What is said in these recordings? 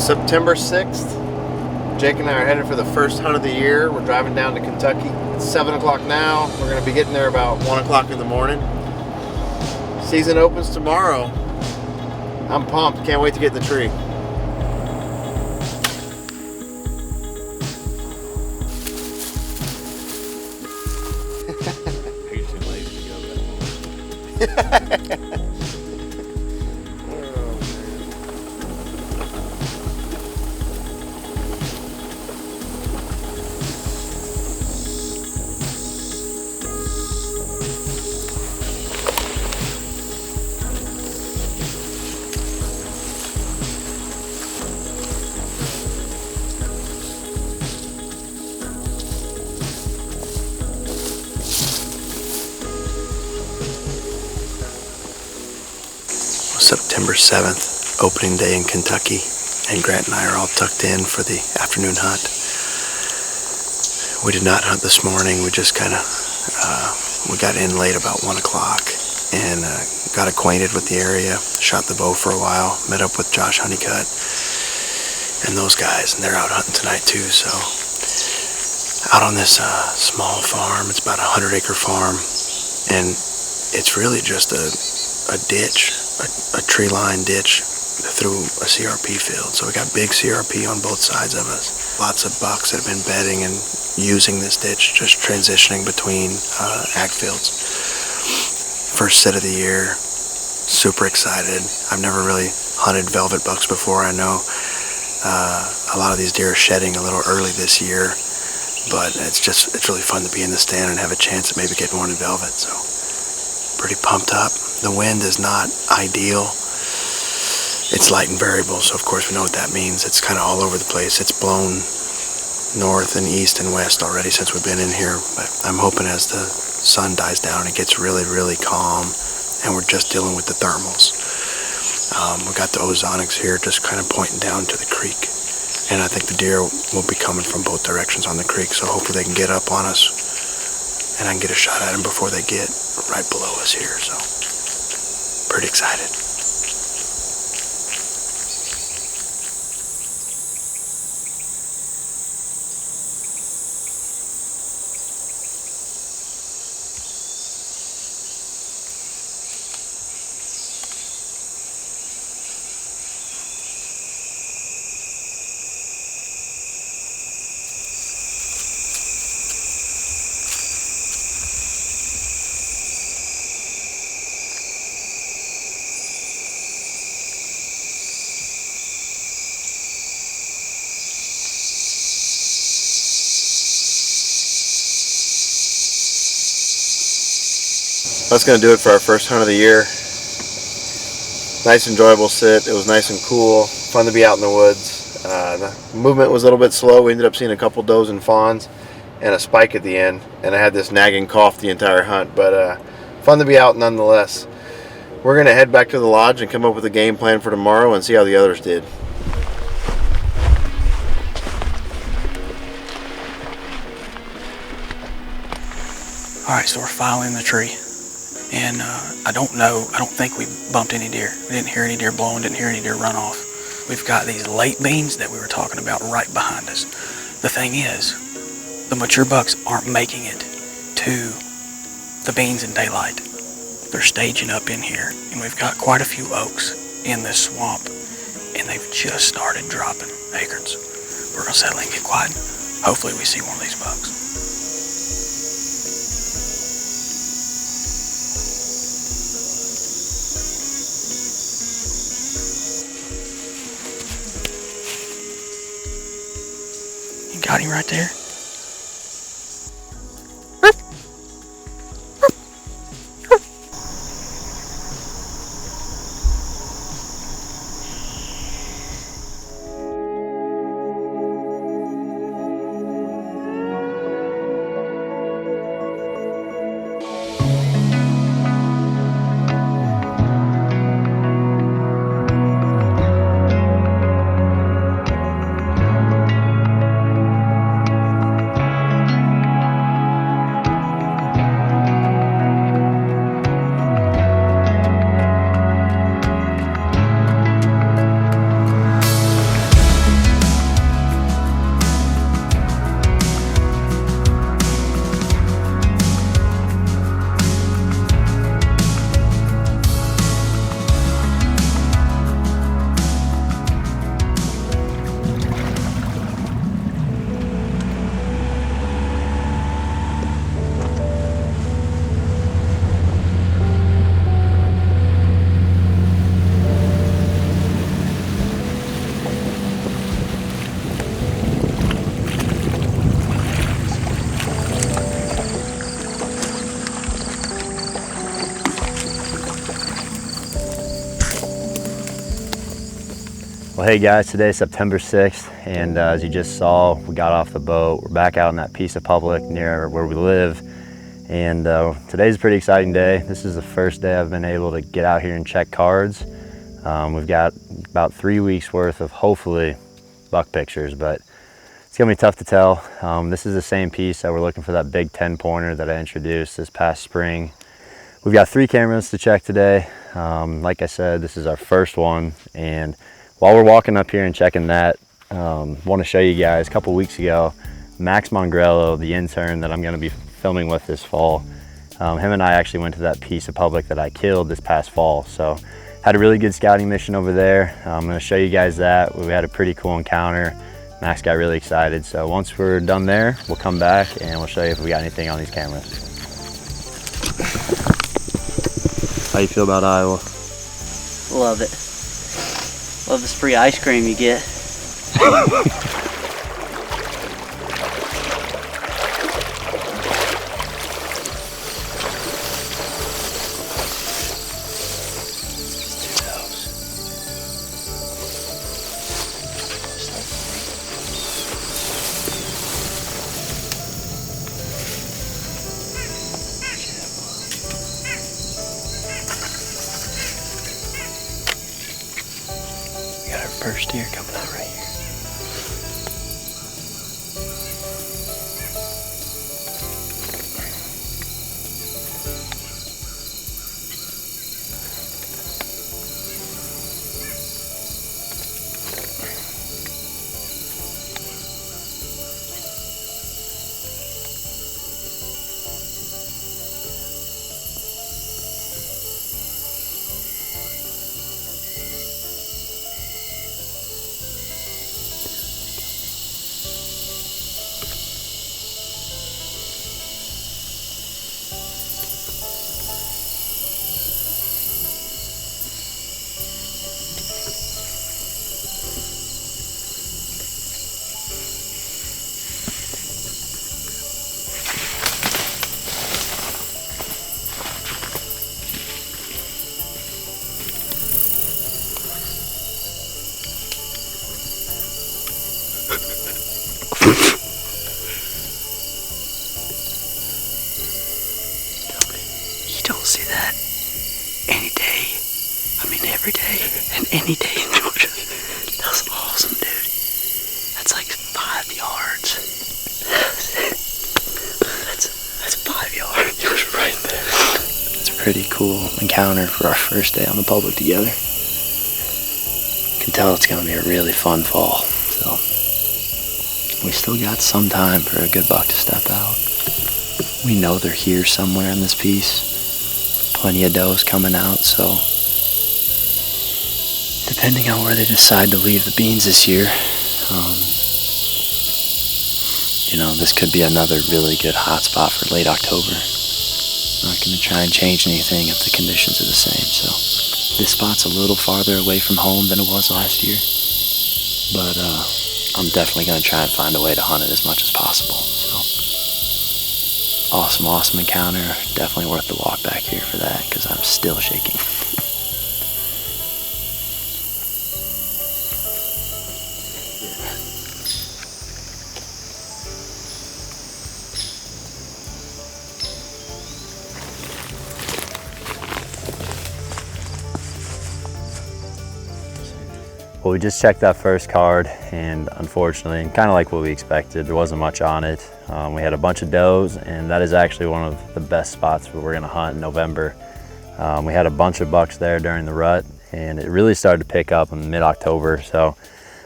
September 6th. Jake and I are headed for the first hunt of the year. We're driving down to Kentucky. It's 7 o'clock now. We're going to be getting there about 1 o'clock in the morning. Season opens tomorrow. I'm pumped. Can't wait to get in the tree. Are you too lazy to go that long? September 7th, opening day in Kentucky, and Grant and I are all tucked in for the afternoon hunt. We did not hunt this morning. We just kind of, we got in late about 1 o'clock and got acquainted with the area, shot the bow for a while, met up with Josh Honeycutt and those guys, and they're out hunting tonight too. So out on this small farm, it's about a 100-acre farm, and it's really just a ditch, a tree line ditch through a CRP field. So we got big CRP on both sides of us. Lots of bucks that have been bedding and using this ditch, just transitioning between ag fields. First set of the year, super excited. I've never really hunted velvet bucks before. I know a lot of these deer are shedding a little early this year, but it's really fun to be in the stand and have a chance at maybe getting one in velvet. So pretty pumped up. The wind is not ideal. It's light and variable, so of course we know what that means. It's kind of all over the place. It's blown north and east and west already since we've been in here, but I'm hoping as the sun dies down it gets really, really calm and we're just dealing with the thermals. We got the ozonics here just kind of pointing down to the creek, and I think the deer will be coming from both directions on the creek, so hopefully they can get up on us and I can get a shot at them before they get right below us here. So pretty excited. That's going to do it for our first hunt of the year. Nice enjoyable sit. It was nice and cool. Fun to be out in the woods. The movement was a little bit slow. We ended up seeing a couple does and fawns and a spike at the end. And I had this nagging cough the entire hunt. But fun to be out nonetheless. We're going to head back to the lodge and come up with a game plan for tomorrow and see how the others did. Alright, so we're filing the tree. And I don't think we bumped any deer. We didn't hear any deer blowing, didn't hear any deer run off. We've got these late beans that we were talking about right behind us. The thing is, the mature bucks aren't making it to the beans in daylight. They're staging up in here, and we've got quite a few oaks in this swamp, and they've just started dropping acorns. We're gonna settle and get quiet. Hopefully we see one of these bucks. Got him right there. Well, hey guys, today's September 6th, and as you just saw, we got off the boat. We're back out in that piece of public near where we live, and today's a pretty exciting day. This is the first day I've been able to get out here and check cards. We've got about 3 weeks worth of hopefully buck pictures, but it's gonna be tough to tell. This is the same piece that we're looking for, that big 10-pointer that I introduced this past spring. We've got 3 cameras to check today. Like I said, this is our first one, and while we're walking up here and checking that, want to show you guys, a couple weeks ago, Max Mongrello, the intern that I'm going to be filming with this fall, him and I actually went to that piece of public that I killed this past fall. So had a really good scouting mission over there. I'm going to show you guys that. We had a pretty cool encounter. Max got really excited. So once we're done there, we'll come back and we'll show you if we got anything on these cameras. How you feel about Iowa? Love it. Love this free ice cream you get. We got our first deer coming out right here. You don't see that any day. I mean every day and any day in Georgia. That was awesome, dude. That's like 5 yards. that's 5 yards. It was right there. It's a pretty cool encounter for our first day on the public together. Can tell it's gonna be a really fun fall. So we still got some time for a good buck to step out. We know they're here somewhere in this piece. Plenty of does coming out, so depending on where they decide to leave the beans this year, you know, this could be another really good hot spot for late October. Not going to try and change anything if the conditions are the same. So this spot's a little farther away from home than it was last year, but I'm definitely going to try and find a way to hunt it as much as possible. So awesome encounter. Definitely worth the walk back here for that, because I'm still shaking. Well, we just checked that first card, and unfortunately, kind of like what we expected, there wasn't much on it. We had a bunch of does, and that is actually one of the best spots where we're gonna hunt in November. We had a bunch of bucks there during the rut, and it really started to pick up in mid-October, so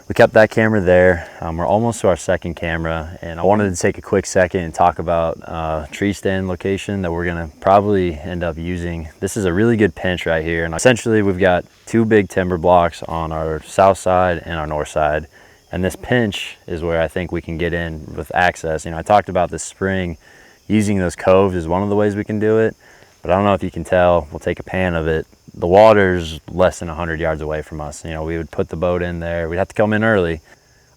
we kept that camera there. We're almost to our second camera, and I wanted to take a quick second and talk about a tree stand location that we're gonna probably end up using. This is a really good pinch right here, and essentially we've got 2 big timber blocks on our south side and our north side, and this pinch is where I think we can get in with access. You know, I talked about this spring, using those coves is one of the ways we can do it, but I don't know if you can tell, we'll take a pan of it. The water's less than 100 yards away from us. You know, we would put the boat in there. We'd have to come in early.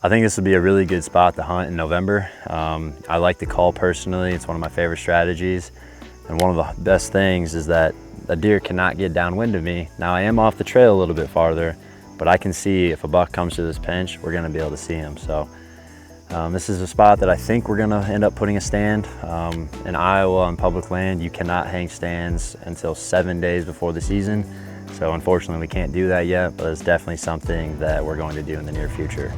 I think this would be a really good spot to hunt in November. I like the call personally. It's one of my favorite strategies. And one of the best things is that a deer cannot get downwind of me. Now I am off the trail a little bit farther, but but I can see if a buck comes to this pinch, we're gonna be able to see him. So this is a spot that I think we're gonna end up putting a stand. In Iowa on public land, you cannot hang stands until 7 days before the season. So unfortunately we can't do that yet, but it's definitely something that we're going to do in the near future.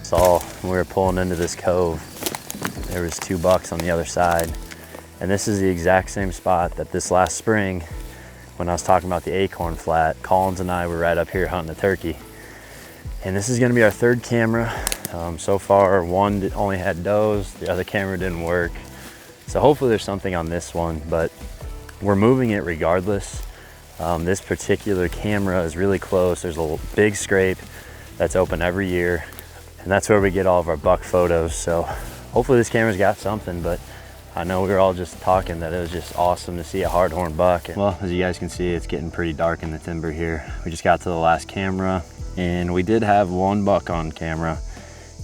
Saw when we were pulling into this cove, there was 2 bucks on the other side. And this is the exact same spot that this last spring, when I was talking about the acorn flat, Collins and I were right up here hunting the turkey. And this is gonna be our 3rd camera. So far, one only had does, the other camera didn't work. So hopefully there's something on this one, but we're moving it regardless. This particular camera is really close. There's a big scrape that's open every year. And that's where we get all of our buck photos. So hopefully this camera's got something, but I know we were all just talking that it was just awesome to see a hardhorn buck. Well, as you guys can see, it's getting pretty dark in the timber here. We just got to the last camera and we did have 1 buck on camera.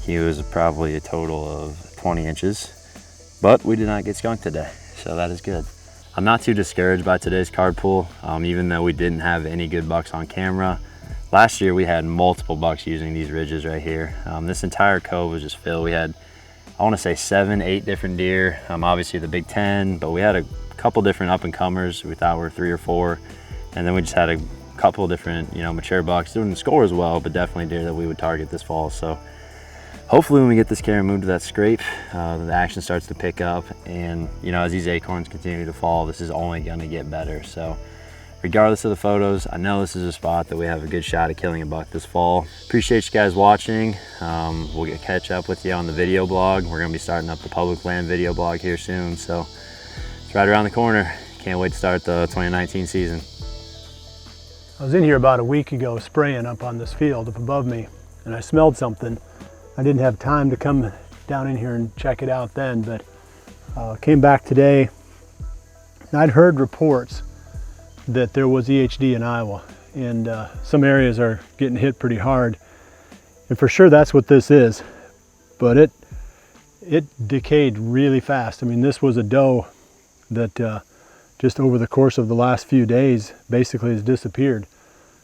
He was probably a total of 20 inches, but we did not get skunked today. So that is good. I'm not too discouraged by today's card pool, even though we didn't have any good bucks on camera. Last year we had multiple bucks using these ridges right here. This entire cove was just filled. We had, I want to say 7, 8 different deer. Obviously the Big 10, but we had a couple different up and comers. We thought were 3 or 4, and then we just had a couple different, mature bucks. Didn't score as well, but definitely deer that we would target this fall. So hopefully when we get this camera moved to that scrape, the action starts to pick up, and as these acorns continue to fall, this is only going to get better. So regardless of the photos, I know this is a spot that we have a good shot at killing a buck this fall. Appreciate you guys watching. We'll catch up with you on the video blog. We're gonna be starting up the public land video blog here soon, so it's right around the corner. Can't wait to start the 2019 season. I was in here about a week ago spraying up on this field up above me, and I smelled something. I didn't have time to come down in here and check it out then, but came back today, and I'd heard reports that there was EHD in Iowa, and some areas are getting hit pretty hard, and for sure that's what this is. But it decayed really fast. I mean, this was a doe that just over the course of the last few days basically has disappeared,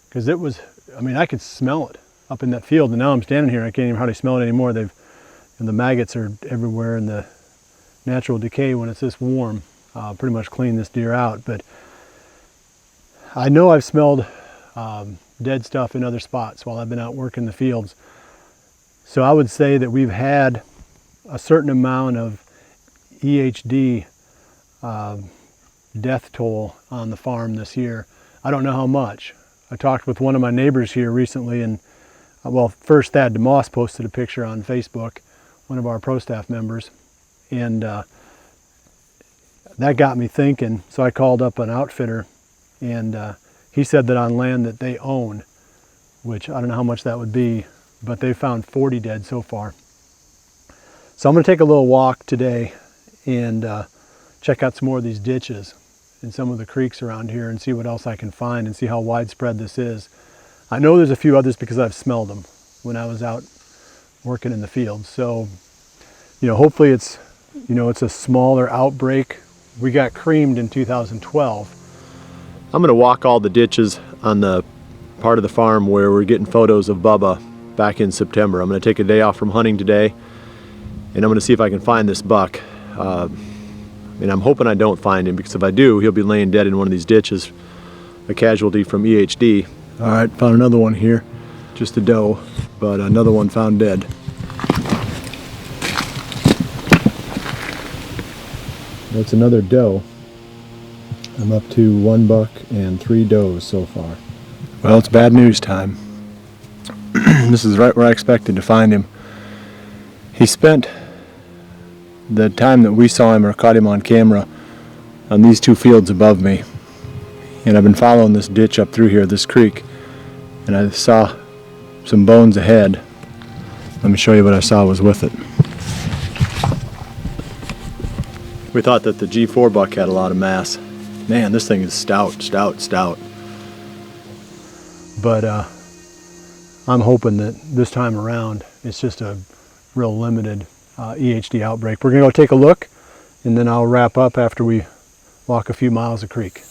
because it was, I mean, I could smell it up in that field, and now I'm standing here, I can't even hardly smell it anymore. And the maggots are everywhere, and the natural decay when it's this warm pretty much cleaned this deer out. But I know I've smelled dead stuff in other spots while I've been out working the fields. So I would say that we've had a certain amount of EHD death toll on the farm this year. I don't know how much. I talked with one of my neighbors here recently, and well, first Thad DeMoss posted a picture on Facebook, one of our pro staff members, and that got me thinking. So I called up an outfitter, and he said that on land that they own, which I don't know how much that would be, but they found 40 dead so far. So I'm going to take a little walk today and check out some more of these ditches and some of the creeks around here and see what else I can find and see how widespread this is. I know there's a few others because I've smelled them when I was out working in the field. So, hopefully it's a smaller outbreak. We got creamed in 2012. I'm gonna walk all the ditches on the part of the farm where we're getting photos of Bubba back in September. I'm gonna take a day off from hunting today, and I'm gonna see if I can find this buck. And I'm hoping I don't find him, because if I do, he'll be laying dead in one of these ditches, a casualty from EHD. All right, found another one here. Just a doe, but another one found dead. That's another doe. I'm up to 1 buck and 3 does so far. Well, it's bad news time. This is right where I expected to find him. He spent the time that we saw him or caught him on camera on these 2 fields above me. And I've been following this ditch up through here, this creek, and I saw some bones ahead. Let me show you what I saw was with it. We thought that the G4 buck had a lot of mass. Man, this thing is stout, stout, stout. But I'm hoping that this time around it's just a real limited EHD outbreak. We're gonna go take a look, and then I'll wrap up after we walk a few miles of creek.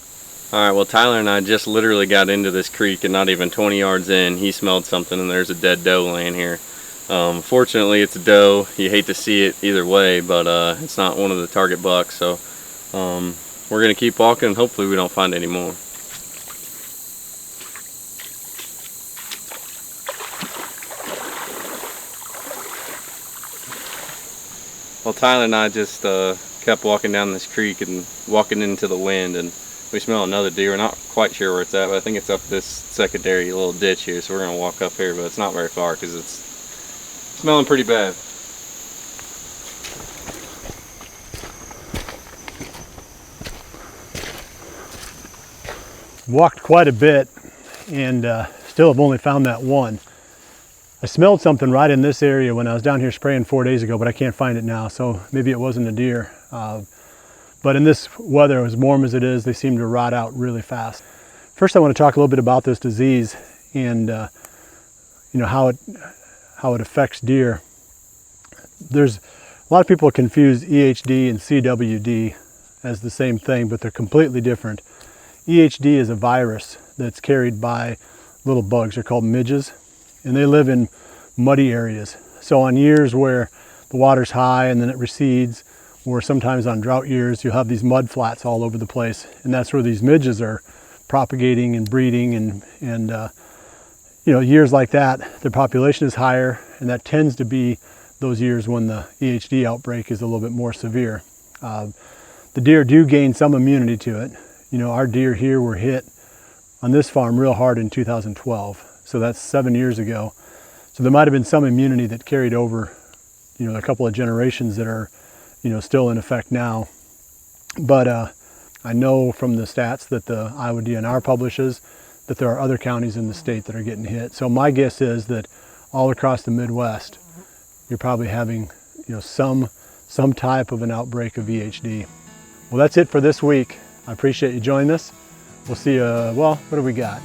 All right, well, Tyler and I just literally got into this creek, and not even 20 yards in, he smelled something, and there's a dead doe laying here. Fortunately, it's a doe. You hate to see it either way, but it's not one of the target bucks, so we're gonna keep walking, and hopefully we don't find any more. Well, Tyler and I just kept walking down this creek and walking into the wind, and we smell another deer. We're not quite sure where it's at, but I think it's up this secondary little ditch here, so we're gonna walk up here, but it's not very far because it's smelling pretty bad. Walked quite a bit and still have only found that one. I smelled something right in this area when I was down here spraying 4 days ago, but I can't find it now, so maybe it wasn't a deer. But in this weather, as warm as it is, they seem to rot out really fast. First, I want to talk a little bit about this disease and how it affects deer. There's a lot of people confuse EHD and CWD as the same thing, but they're completely different. EHD is a virus that's carried by little bugs. They're called midges, and they live in muddy areas. So on years where the water's high and then it recedes, or sometimes on drought years, you'll have these mud flats all over the place, and that's where these midges are propagating and breeding, and years like that, their population is higher, and that tends to be those years when the EHD outbreak is a little bit more severe. The deer do gain some immunity to it. Our deer here were hit on this farm real hard in 2012, so that's 7 years ago. So there might have been some immunity that carried over, a couple of generations that are, still in effect now. But I know from the stats that the Iowa DNR publishes that there are other counties in the state that are getting hit. So my guess is that all across the Midwest, you're probably having, some type of an outbreak of EHD. Well, that's it for this week. I appreciate you joining us. We'll see you, what do we got?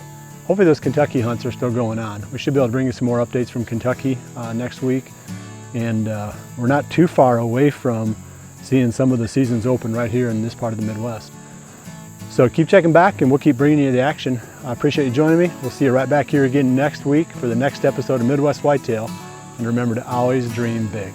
Hopefully those Kentucky hunts are still going on. We should be able to bring you some more updates from Kentucky next week. And we're not too far away from seeing some of the seasons open right here in this part of the Midwest. So keep checking back and we'll keep bringing you the action. I appreciate you joining me. We'll see you right back here again next week for the next episode of Midwest Whitetail. And remember to always dream big.